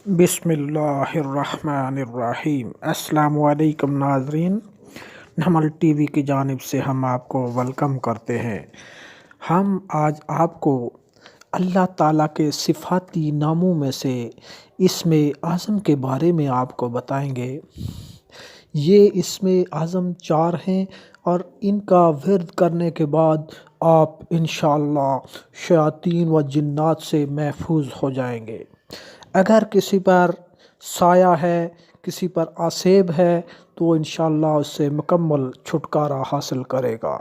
بسم اللہ الرحمن الرحیم۔ السلام علیکم ناظرین، نمل ٹی وی کی جانب سے ہم آپ کو ویلکم کرتے ہیں۔ ہم آج آپ کو اللہ تعالیٰ کے صفاتی ناموں میں سے اسم اعظم کے بارے میں آپ کو بتائیں گے۔ یہ اسم اعظم 4 ہیں اور ان کا ورد کرنے کے بعد آپ انشاءاللہ شیاطین و جنات سے محفوظ ہو جائیں گے۔ اگر کسی پر سایہ ہے، کسی پر آسیب ہے تو انشاءاللہ اس سے مکمل چھٹکارا حاصل کرے گا۔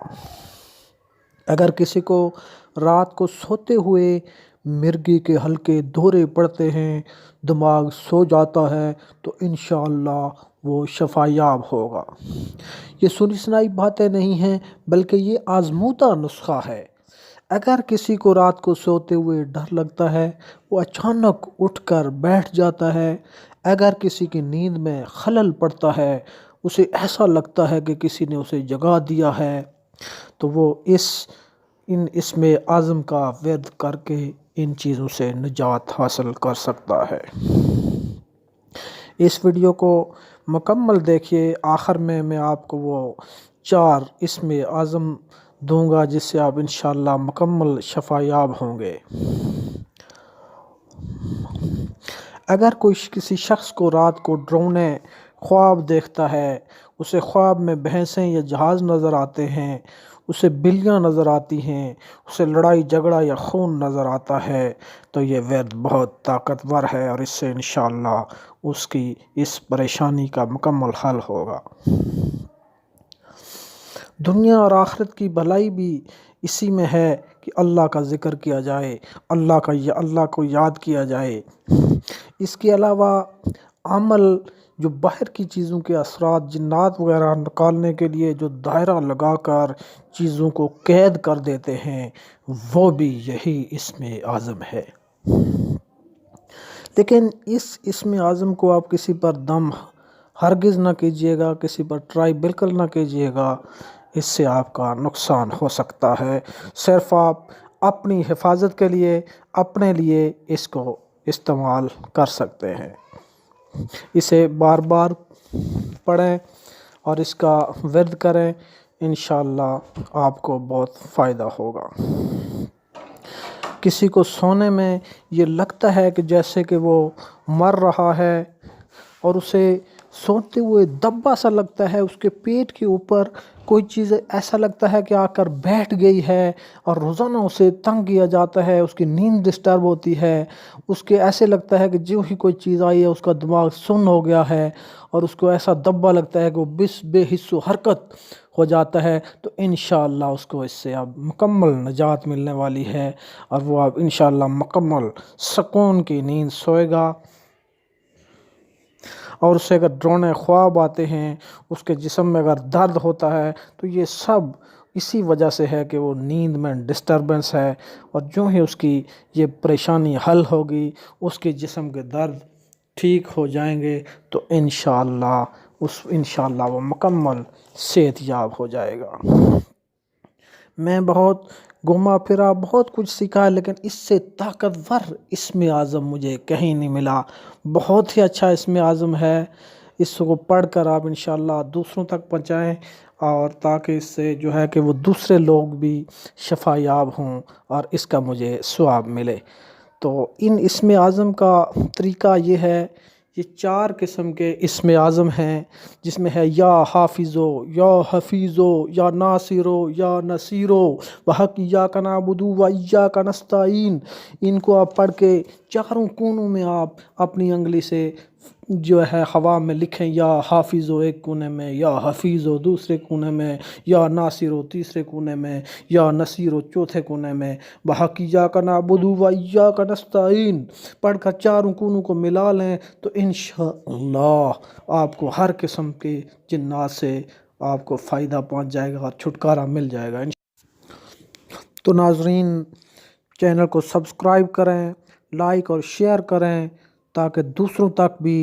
اگر کسی کو رات کو سوتے ہوئے مرگی کے ہلکے دورے پڑتے ہیں، دماغ سو جاتا ہے تو انشاءاللہ وہ شفا یاب ہوگا۔ یہ سنی سنائی باتیں نہیں ہیں بلکہ یہ آزمودہ نسخہ ہے۔ اگر کسی کو رات کو سوتے ہوئے ڈر لگتا ہے، وہ اچانک اٹھ کر بیٹھ جاتا ہے۔ اگر کسی کی نیند میں خلل پڑتا ہے، اسے ایسا لگتا ہے کہ کسی نے اسے جگا دیا ہے، تو وہ ان اسم اعظم کا ورد کر کے ان چیزوں سے نجات حاصل کر سکتا ہے۔ اس ویڈیو کو مکمل دیکھیے، آخر میں آپ کو وہ 4 اسم اعظم دوں گا جس سے آپ انشاءاللہ مکمل شفا یاب ہوں گے۔ اگر کوئی کسی شخص کو رات کو ڈراؤنے خواب دیکھتا ہے، اسے خواب میں بھینسیں یا جہاز نظر آتے ہیں، اسے بلیاں نظر آتی ہیں، اسے لڑائی جھگڑا یا خون نظر آتا ہے، تو یہ ورد بہت طاقتور ہے اور اس سے انشاءاللہ اس کی اس پریشانی کا مکمل حل ہوگا۔ دنیا اور آخرت کی بھلائی بھی اسی میں ہے کہ اللہ کا ذکر کیا جائے، اللہ کو یاد کیا جائے۔ اس کے علاوہ عمل جو باہر کی چیزوں کے اثرات، جنات وغیرہ نکالنے کے لیے جو دائرہ لگا کر چیزوں کو قید کر دیتے ہیں، وہ بھی یہی اسم اعظم ہے۔ لیکن اس اسم اعظم کو آپ کسی پر دم ہرگز نہ کیجیے گا، کسی پر ٹرائی بالکل نہ کیجیے گا، اس سے آپ کا نقصان ہو سکتا ہے۔ صرف آپ اپنی حفاظت کے لیے، اپنے لیے اس کو استعمال کر سکتے ہیں۔ اسے بار بار پڑھیں اور اس کا ورد کریں، انشاءاللہ آپ کو بہت فائدہ ہوگا۔ کسی کو سونے میں یہ لگتا ہے کہ جیسے کہ وہ مر رہا ہے اور اسے سوتے ہوئے دبا سا لگتا ہے، اس کے پیٹ کے اوپر کوئی چیز ایسا لگتا ہے کہ آ کر بیٹھ گئی ہے اور روزانہ اسے تنگ کیا جاتا ہے، اس کی نیند ڈسٹرب ہوتی ہے، اس کے ایسے لگتا ہے کہ جو ہی کوئی چیز آئی ہے اس کا دماغ سن ہو گیا ہے اور اس کو ایسا دبا لگتا ہے کہ وہ بے حس و حرکت ہو جاتا ہے، تو انشاءاللہ اس کو اس سے اب مکمل نجات ملنے والی ہے اور وہ اب انشاءاللہ مکمل سکون کی نیند سوئے گا۔ اور اسے اگر ڈراؤنے خواب آتے ہیں، اس کے جسم میں اگر درد ہوتا ہے تو یہ سب اسی وجہ سے ہے کہ وہ نیند میں ڈسٹربنس ہے، اور جو ہی اس کی یہ پریشانی حل ہوگی، اس کے جسم کے درد ٹھیک ہو جائیں گے تو انشاءاللہ وہ مکمل صحت یاب ہو جائے گا۔ میں بہت گھوما پھرا، بہت کچھ سیکھا، لیکن اس سے طاقتور اسم اعظم مجھے کہیں نہیں ملا۔ بہت ہی اچھا اسم اعظم ہے، اس کو پڑھ کر آپ انشاءاللہ دوسروں تک پہنچائیں، اور تاکہ اس سے جو ہے کہ وہ دوسرے لوگ بھی شفا یاب ہوں اور اس کا مجھے ثواب ملے۔ تو ان اسم اعظم کا طریقہ یہ ہے، یہ 4 قسم کے اسم اعظم ہیں، جس میں ہے یا حافظو، یا حفیظو، یا ناصرو، یا نصیرو، بحق ایاک نعبد و ایاک نستعین۔ ان کو آپ پڑھ کے چاروں کونوں میں آپ اپنی انگلی سے جو ہے ہوا میں لکھیں، یا حافظو ایک کونے میں، یا حفیظو دوسرے کونے میں، یا ناصرو تیسرے کونے میں، یا نصیرو چوتھے کونے میں، بحق ایاک نعبد و ایاک نستعین پڑھ کر چاروں کونوں کو ملا لیں تو انشاءاللہ آپ کو ہر قسم کے جنات سے آپ کو فائدہ پہنچ جائے گا اور چھٹکارا مل جائے گا۔ تو ناظرین، چینل کو سبسکرائب کریں، لائک اور شیئر کریں تاکہ دوسروں تک بھی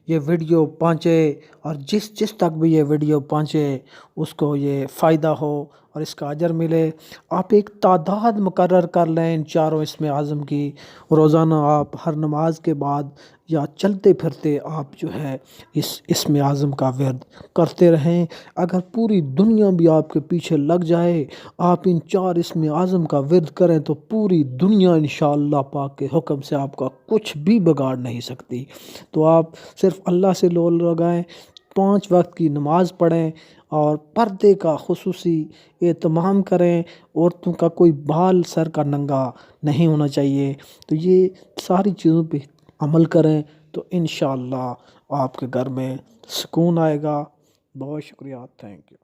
یہ ویڈیو پہنچے، اور جس تک بھی یہ ویڈیو پہنچے اس کو یہ فائدہ ہو اور اس کا اجر ملے۔ آپ ایک تعداد مقرر کر لیں ان چاروں اسم اعظم کی، روزانہ آپ ہر نماز کے بعد یا چلتے پھرتے آپ جو ہے اس اسم اعظم کا ورد کرتے رہیں۔ اگر پوری دنیا بھی آپ کے پیچھے لگ جائے، آپ ان 4 اسم اعظم کا ورد کریں تو پوری دنیا انشاءاللہ پاک کے حکم سے آپ کا کچھ بھی بگاڑ نہیں سکتی۔ تو آپ صرف اللہ سے لول لگائیں، 5 وقت کی نماز پڑھیں اور پردے کا خصوصی اہتمام کریں۔ عورتوں کا کوئی بال سر کا ننگا نہیں ہونا چاہیے۔ تو یہ ساری چیزوں پہ عمل کریں تو انشاءاللہ آپ کے گھر میں سکون آئے گا۔ بہت شکریہ، تھینک یو۔